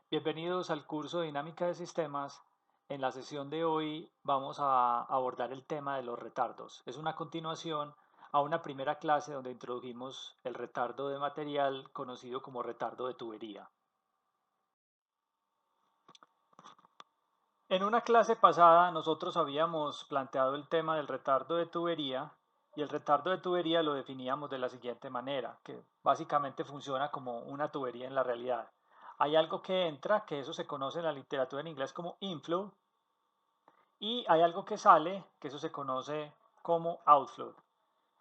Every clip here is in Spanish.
Bienvenidos al curso de Dinámica de Sistemas. En la sesión de hoy vamos a abordar el tema de los retardos. Es una continuación a una primera clase donde introdujimos el retardo de material conocido como retardo de tubería. En una clase pasada nosotros habíamos planteado el tema del retardo de tubería y el retardo de tubería lo definíamos de la siguiente manera, que básicamente funciona como una tubería en la realidad. Hay algo que entra, que eso se conoce en la literatura en inglés como inflow, y hay algo que sale, que eso se conoce como outflow.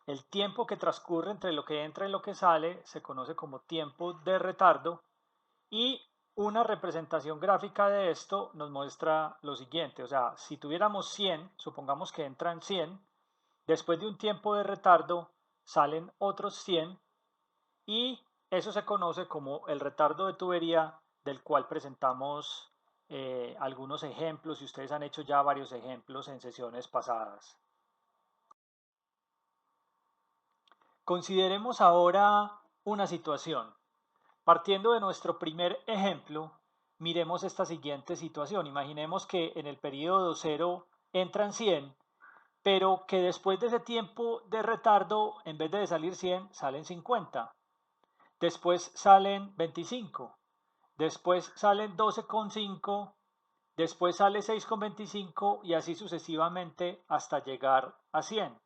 El tiempo que transcurre entre lo que entra y lo que sale se conoce como tiempo de retardo y una representación gráfica de esto nos muestra lo siguiente, o sea, si tuviéramos 100, supongamos que entran 100, después de un tiempo de retardo salen otros 100 y eso se conoce como el retardo de tubería del cual presentamos algunos ejemplos y ustedes han hecho ya varios ejemplos en sesiones pasadas. Consideremos ahora una situación. Partiendo de nuestro primer ejemplo, miremos esta siguiente situación. Imaginemos que en el periodo cero entran 100, pero que después de ese tiempo de retardo, en vez de salir 100, salen 50. Después salen 25. Después salen 12,5. Después sale 6,25 y así sucesivamente hasta llegar a 100.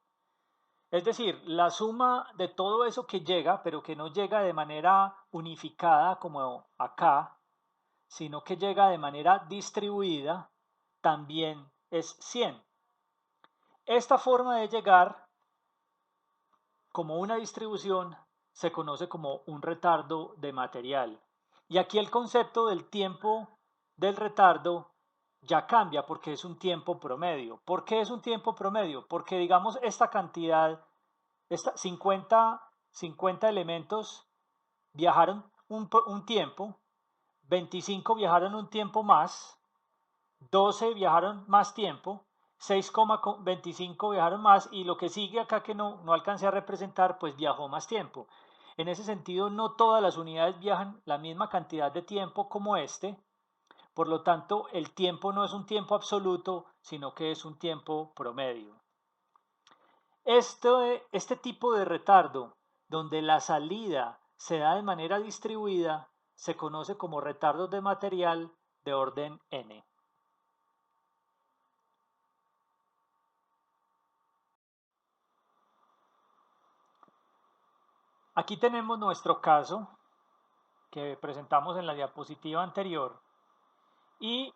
Es decir, la suma de todo eso que llega, pero que no llega de manera unificada como acá, sino que llega de manera distribuida, también es 100. Esta forma de llegar como una distribución se conoce como un retardo de material. Y aquí el concepto del tiempo del retardo ya cambia porque es un tiempo promedio. ¿Por qué es un tiempo promedio? Porque digamos esta cantidad, 50 elementos viajaron un tiempo, 25 viajaron un tiempo más, 12 viajaron más tiempo, 6,25 viajaron más y lo que sigue acá que no alcancé a representar, pues viajó más tiempo. En ese sentido, no todas las unidades viajan la misma cantidad de tiempo como este, por lo tanto, el tiempo no es un tiempo absoluto, sino que es un tiempo promedio. Este tipo de retardo, donde la salida se da de manera distribuida, se conoce como retardos de material de orden n. Aquí tenemos nuestro caso que presentamos en la diapositiva anterior y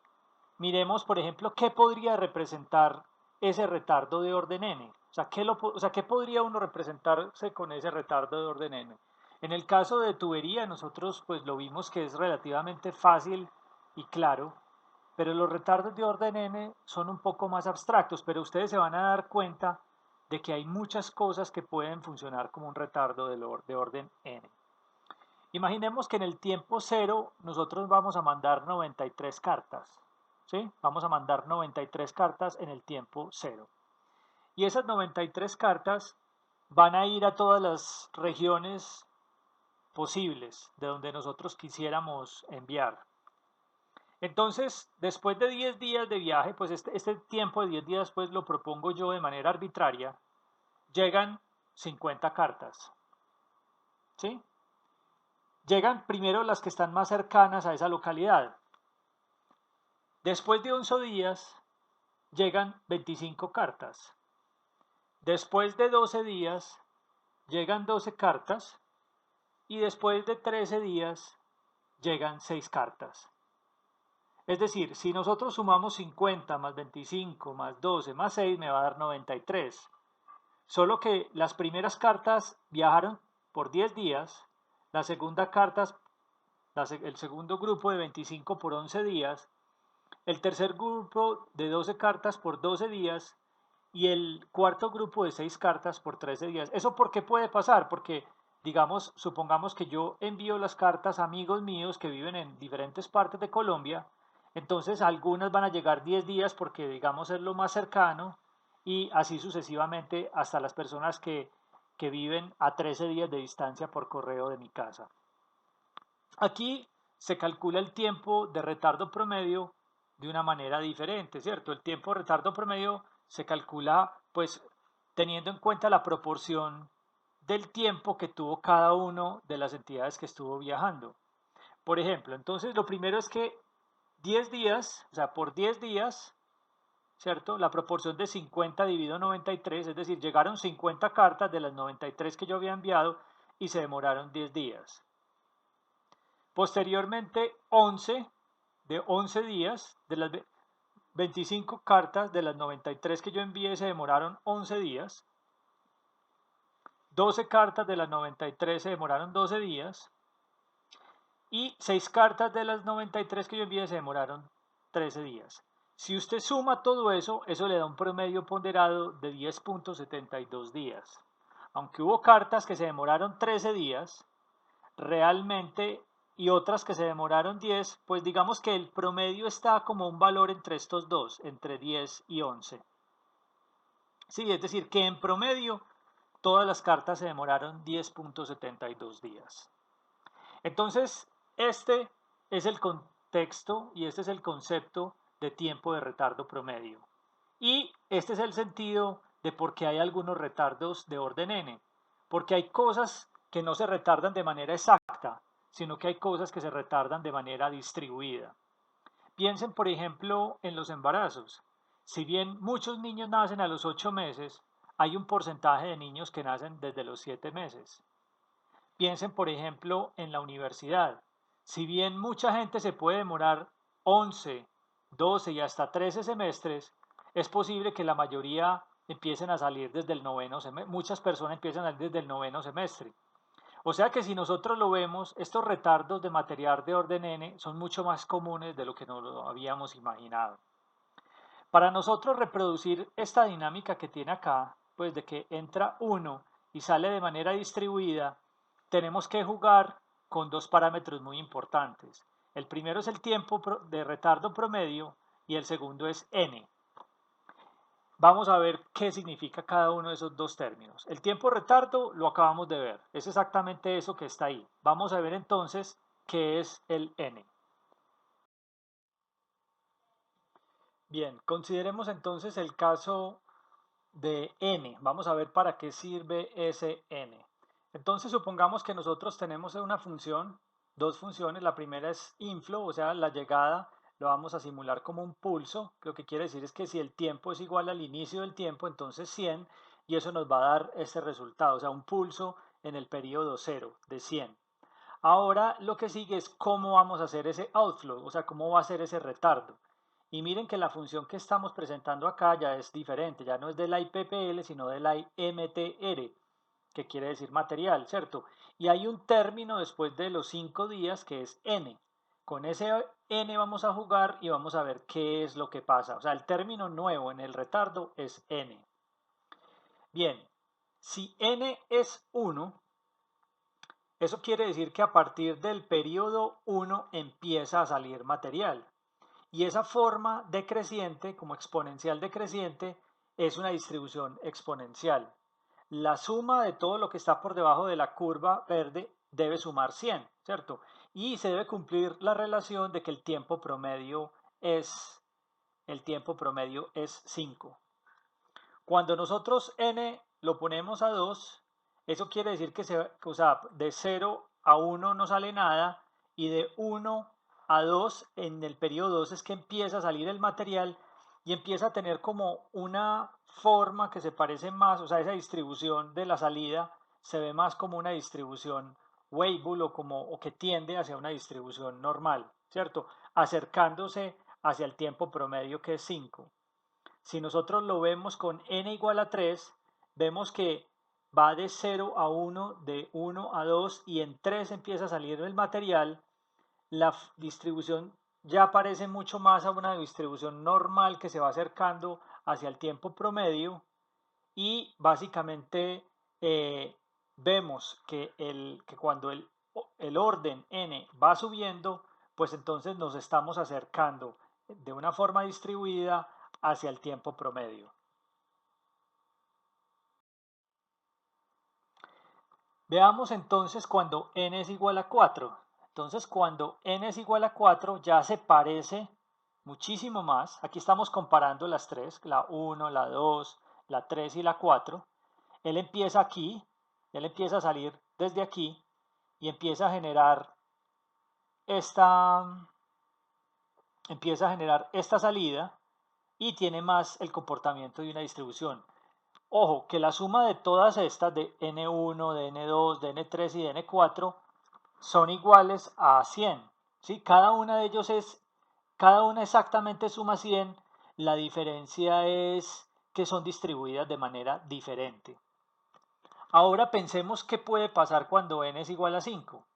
miremos, por ejemplo, qué podría representar ese retardo de orden n. ¿Qué podría uno representarse con ese retardo de orden n? En el caso de tubería, nosotros pues lo vimos que es relativamente fácil y claro, pero los retardos de orden n son un poco más abstractos, pero ustedes se van a dar cuenta de que hay muchas cosas que pueden funcionar como un retardo de orden n. Imaginemos que en el tiempo cero nosotros vamos a mandar 93 cartas, ¿sí? Vamos a mandar 93 cartas en el tiempo cero. Y esas 93 cartas van a ir a todas las regiones posibles de donde nosotros quisiéramos enviar. Entonces, después de 10 días de viaje, pues este tiempo de 10 días pues lo propongo yo de manera arbitraria, llegan 50 cartas, ¿sí? Llegan primero las que están más cercanas a esa localidad. Después de 11 días llegan 25 cartas. Después de 12 días llegan 12 cartas y después de 13 días llegan 6 cartas. Es decir, si nosotros sumamos 50 más 25 más 12 más 6 me va a dar 93. Solo que las primeras cartas viajaron por 10 días, la segunda cartas, el segundo grupo de 25 por 11 días, el tercer grupo de 12 cartas por 12 días y el cuarto grupo de 6 cartas por 13 días. ¿Eso por qué puede pasar? Porque, digamos, supongamos que yo envío las cartas a amigos míos que viven en diferentes partes de Colombia, entonces algunas van a llegar 10 días porque, digamos, es lo más cercano y así sucesivamente hasta las personas que viven a 13 días de distancia por correo de mi casa. Aquí se calcula el tiempo de retardo promedio de una manera diferente, ¿cierto? El tiempo de retardo promedio se calcula pues teniendo en cuenta la proporción del tiempo que tuvo cada una de las entidades que estuvo viajando. Por ejemplo, entonces lo primero es que 10 días, o sea, por 10 días, ¿cierto? La proporción de 50 dividido 93, es decir, llegaron 50 cartas de las 93 que yo había enviado y se demoraron 10 días. Posteriormente, 11 días, de las 25 cartas de las 93 que yo envié se demoraron 11 días. 12 cartas de las 93 se demoraron 12 días. Y 6 cartas de las 93 que yo envié se demoraron 13 días. Si usted suma todo eso, eso le da un promedio ponderado de 10.72 días. Aunque hubo cartas que se demoraron 13 días, realmente, y otras que se demoraron 10, pues digamos que el promedio está como un valor entre estos dos, entre 10 y 11. Sí, es decir, que en promedio todas las cartas se demoraron 10.72 días. Entonces, este es el contexto y este es el concepto de tiempo de retardo promedio. Y este es el sentido de por qué hay algunos retardos de orden n. Porque hay cosas que no se retardan de manera exacta, sino que hay cosas que se retardan de manera distribuida. Piensen, por ejemplo, en los embarazos. Si bien muchos niños nacen a los 8 meses, hay un porcentaje de niños que nacen desde los 7 meses. Piensen, por ejemplo, en la universidad. Si bien mucha gente se puede demorar 11, 12 y hasta 13 semestres, es posible que la mayoría empiecen a salir desde el noveno semestre. Muchas personas empiezan a salir desde el noveno semestre. O sea que si nosotros lo vemos, estos retardos de material de orden n son mucho más comunes de lo que nos lo habíamos imaginado. Para nosotros reproducir esta dinámica que tiene acá, pues de que entra uno y sale de manera distribuida, tenemos que jugar con dos parámetros muy importantes. El primero es el tiempo de retardo promedio y el segundo es n. Vamos a ver qué significa cada uno de esos dos términos. El tiempo de retardo lo acabamos de ver, es exactamente eso que está ahí. Vamos a ver entonces qué es el n. Bien, consideremos entonces el caso de n. Vamos a ver para qué sirve ese n. Entonces supongamos que nosotros tenemos una función, dos funciones. La primera es inflow, o sea, la llegada lo vamos a simular como un pulso. Lo que quiere decir es que si el tiempo es igual al inicio del tiempo, entonces 100, y eso nos va a dar este resultado, o sea, un pulso en el periodo 0 de 100. Ahora lo que sigue es cómo vamos a hacer ese outflow, o sea, cómo va a ser ese retardo. Y miren que la función que estamos presentando acá ya es diferente, ya no es de la IPPL, sino de la MTR, que quiere decir material, ¿cierto? Y hay un término después de los 5 días que es n. Con ese n vamos a jugar y vamos a ver qué es lo que pasa. O sea, el término nuevo en el retardo es n. Bien, si n es 1, eso quiere decir que a partir del periodo 1 empieza a salir material. Y esa forma decreciente, como exponencial decreciente, es una distribución exponencial. La suma de todo lo que está por debajo de la curva verde debe sumar 100, ¿cierto? Y se debe cumplir la relación de que el tiempo promedio es 5. Cuando nosotros n lo ponemos a 2, eso quiere decir que o sea, de 0 a 1 no sale nada y de 1 a 2 en el periodo 2 es que empieza a salir el material y empieza a tener como una forma que se parece más, o sea, esa distribución de la salida se ve más como una distribución Weibull o que tiende hacia una distribución normal, ¿cierto? Acercándose hacia el tiempo promedio que es 5. Si nosotros lo vemos con n igual a 3, vemos que va de 0 a 1, de 1 a 2 y en 3 empieza a salir el material. La distribución ya parece mucho más a una distribución normal que se va acercando hacia el tiempo promedio y básicamente vemos que cuando el orden n va subiendo, pues entonces nos estamos acercando de una forma distribuida hacia el tiempo promedio. Veamos entonces cuando n es igual a 4. Entonces, cuando n es igual a 4, ya se parece muchísimo más. Aquí estamos comparando las tres, la 1, la 2, la 3 y la 4. Él empieza aquí, él empieza a salir desde aquí y esta, empieza a generar esta salida y tiene más el comportamiento de una distribución. Ojo, que la suma de todas estas, de n1, de n2, de n3 y de n4, son iguales a 100. ¿Sí? Cada una exactamente suma 100, la diferencia es que son distribuidas de manera diferente. Ahora pensemos qué puede pasar cuando n es igual a 5.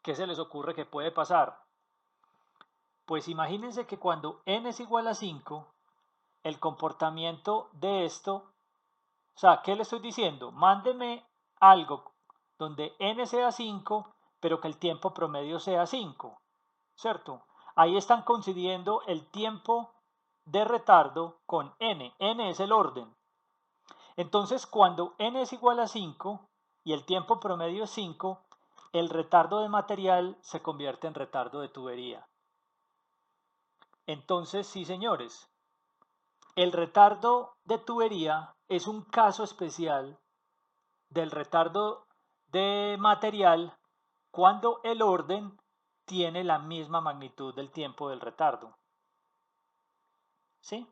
¿Qué se les ocurre que puede pasar? Pues imagínense que cuando n es igual a 5, el comportamiento de esto, o sea, ¿qué le estoy diciendo? Mándeme algo donde n sea 5, pero que el tiempo promedio sea 5, ¿cierto? Ahí están coincidiendo el tiempo de retardo con n. N es el orden. Entonces, cuando n es igual a 5 y el tiempo promedio es 5, el retardo de material se convierte en retardo de tubería. Entonces, sí, señores, el retardo de tubería es un caso especial del retardo de material cuando el orden tiene la misma magnitud del tiempo del retardo. ¿Sí?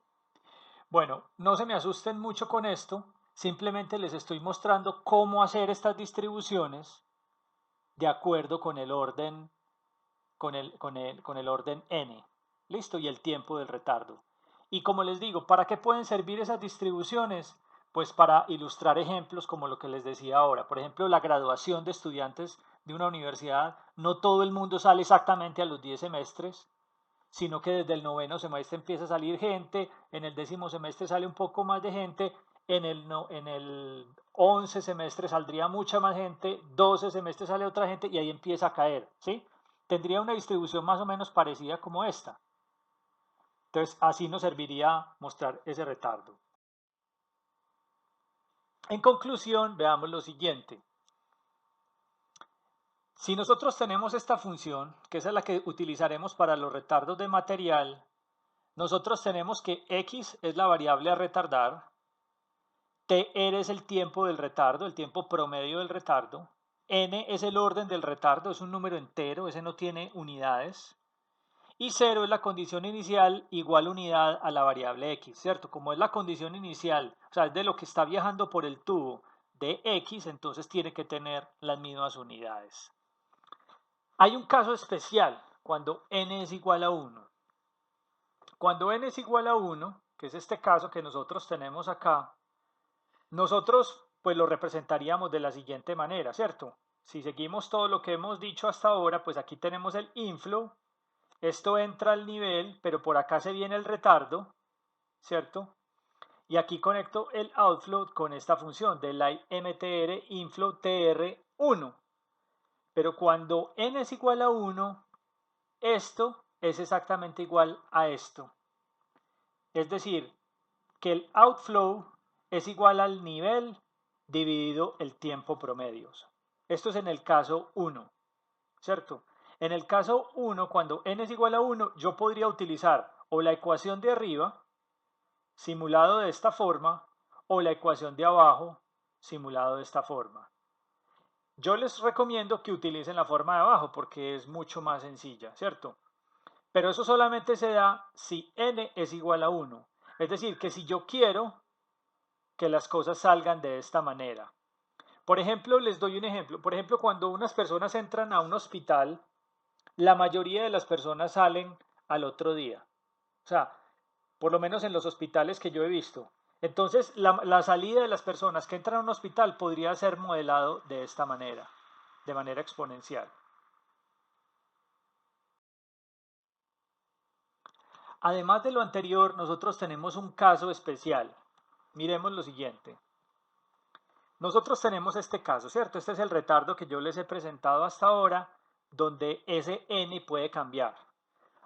Bueno, no se me asusten mucho con esto, simplemente les estoy mostrando cómo hacer estas distribuciones de acuerdo con el orden, con el orden n. ¿Listo? Y el tiempo del retardo. Y como les digo, ¿para qué pueden servir esas distribuciones? Pues para ilustrar ejemplos como lo que les decía ahora. Por ejemplo, la graduación de estudiantes de una universidad, no todo el mundo sale exactamente a los 10 semestres, sino que desde el 9º semestre empieza a salir gente, en el 10º semestre sale un poco más de gente, en el 11 semestre saldría mucha más gente, 12 semestres sale otra gente y ahí empieza a caer, ¿sí? Tendría una distribución más o menos parecida como esta. Entonces, así nos serviría mostrar ese retardo. En conclusión, veamos lo siguiente. Si nosotros tenemos esta función, que es la que utilizaremos para los retardos de material, nosotros tenemos que x es la variable a retardar, tr es el tiempo del retardo, el tiempo promedio del retardo, n es el orden del retardo, es un número entero, ese no tiene unidades, y 0 es la condición inicial igual unidad a la variable x, ¿cierto? Como es la condición inicial, o sea, es de lo que está viajando por el tubo de x, entonces tiene que tener las mismas unidades. Hay un caso especial cuando n es igual a 1. Cuando n es igual a 1, que es este caso que nosotros tenemos acá, nosotros pues lo representaríamos de la siguiente manera, ¿cierto? Si seguimos todo lo que hemos dicho hasta ahora, pues aquí tenemos el inflow, esto entra al nivel, pero por acá se viene el retardo, ¿cierto? Y aquí conecto el outflow con esta función de la mtr inflow tr1. Pero cuando n es igual a 1, esto es exactamente igual a esto. Es decir, que el outflow es igual al nivel dividido el tiempo promedios. Esto es en el caso 1, ¿cierto? En el caso 1, cuando n es igual a 1, yo podría utilizar o la ecuación de arriba, simulado de esta forma, o la ecuación de abajo, simulado de esta forma. Yo les recomiendo que utilicen la forma de abajo porque es mucho más sencilla, ¿cierto? Pero eso solamente se da si n es igual a 1. Es decir, que si yo quiero que las cosas salgan de esta manera. Por ejemplo, les doy un ejemplo. Por ejemplo, cuando unas personas entran a un hospital, la mayoría de las personas salen al otro día. O sea, por lo menos en los hospitales que yo he visto. Entonces, la salida de las personas que entran a un hospital podría ser modelado de esta manera, de manera exponencial. Además de lo anterior, nosotros tenemos un caso especial. Miremos lo siguiente. Nosotros tenemos este caso, ¿cierto? Este es el retardo que yo les he presentado hasta ahora, donde ese n puede cambiar.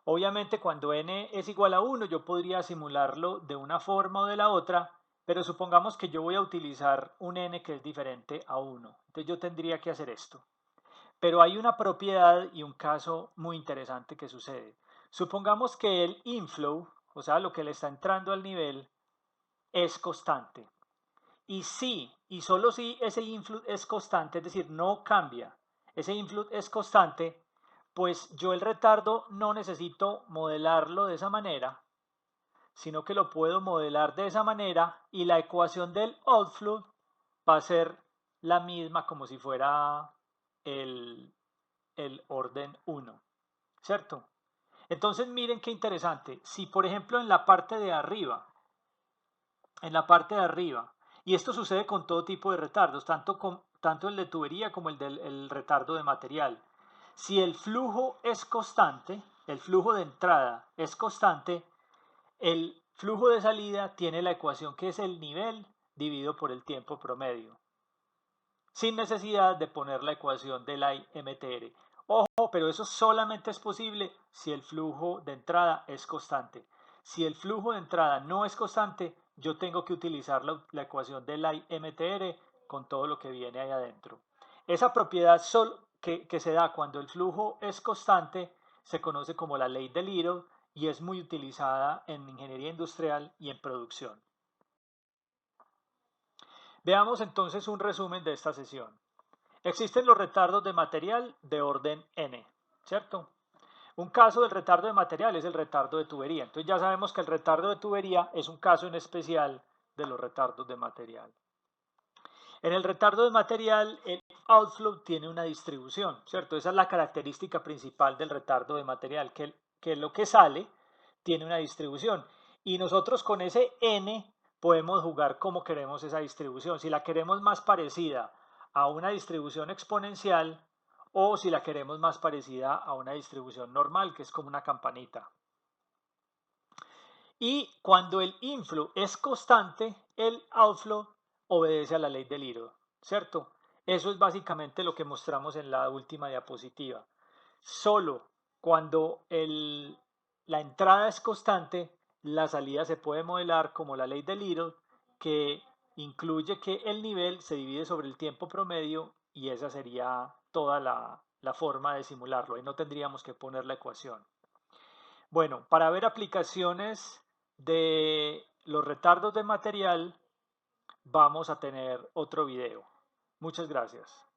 Obviamente cuando n es igual a 1 yo podría simularlo de una forma o de la otra, pero supongamos que yo voy a utilizar un n que es diferente a 1. Entonces yo tendría que hacer esto. Pero hay una propiedad y un caso muy interesante que sucede. Supongamos que el inflow, o sea, lo que le está entrando al nivel, es constante. Y si, y solo si ese inflow es constante, es decir, no cambia, ese inflow es constante, pues yo el retardo no necesito modelarlo de esa manera, sino que lo puedo modelar de esa manera y la ecuación del outflow va a ser la misma como si fuera el, el orden 1, ¿cierto? Entonces miren qué interesante. Si por ejemplo en la parte de arriba, y esto sucede con todo tipo de retardos, tanto el de tubería como el retardo de material. Si el flujo es constante, el flujo de entrada es constante, el flujo de salida tiene la ecuación que es el nivel dividido por el tiempo promedio, sin necesidad de poner la ecuación de la MTR. Ojo, pero eso solamente es posible si el flujo de entrada es constante. Si el flujo de entrada no es constante, yo tengo que utilizar la ecuación de la MTR con todo lo que viene ahí adentro. Esa propiedad que se da cuando el flujo es constante se conoce como la ley de Little y es muy utilizada en ingeniería industrial y en producción. Veamos entonces un resumen de esta sesión. Existen los retardos de material de orden n, ¿cierto? Un caso del retardo de material es el retardo de tubería. Entonces ya sabemos que el retardo de tubería es un caso en especial de los retardos de material. En el retardo de material, el outflow tiene una distribución, ¿cierto? Esa es la característica principal del retardo de material, que lo que sale tiene una distribución. Y nosotros con ese n podemos jugar como queremos esa distribución. Si la queremos más parecida a una distribución exponencial o si la queremos más parecida a una distribución normal, que es como una campanita. Y cuando el inflow es constante, el outflow obedece a la ley del Little, ¿cierto? Eso es básicamente lo que mostramos en la última diapositiva. Solo cuando la entrada es constante, la salida se puede modelar como la ley del Little, que incluye que el nivel se divide sobre el tiempo promedio y esa sería toda la forma de simularlo. Ahí no tendríamos que poner la ecuación. Bueno, para ver aplicaciones de los retardos de material, vamos a tener otro video. Muchas gracias.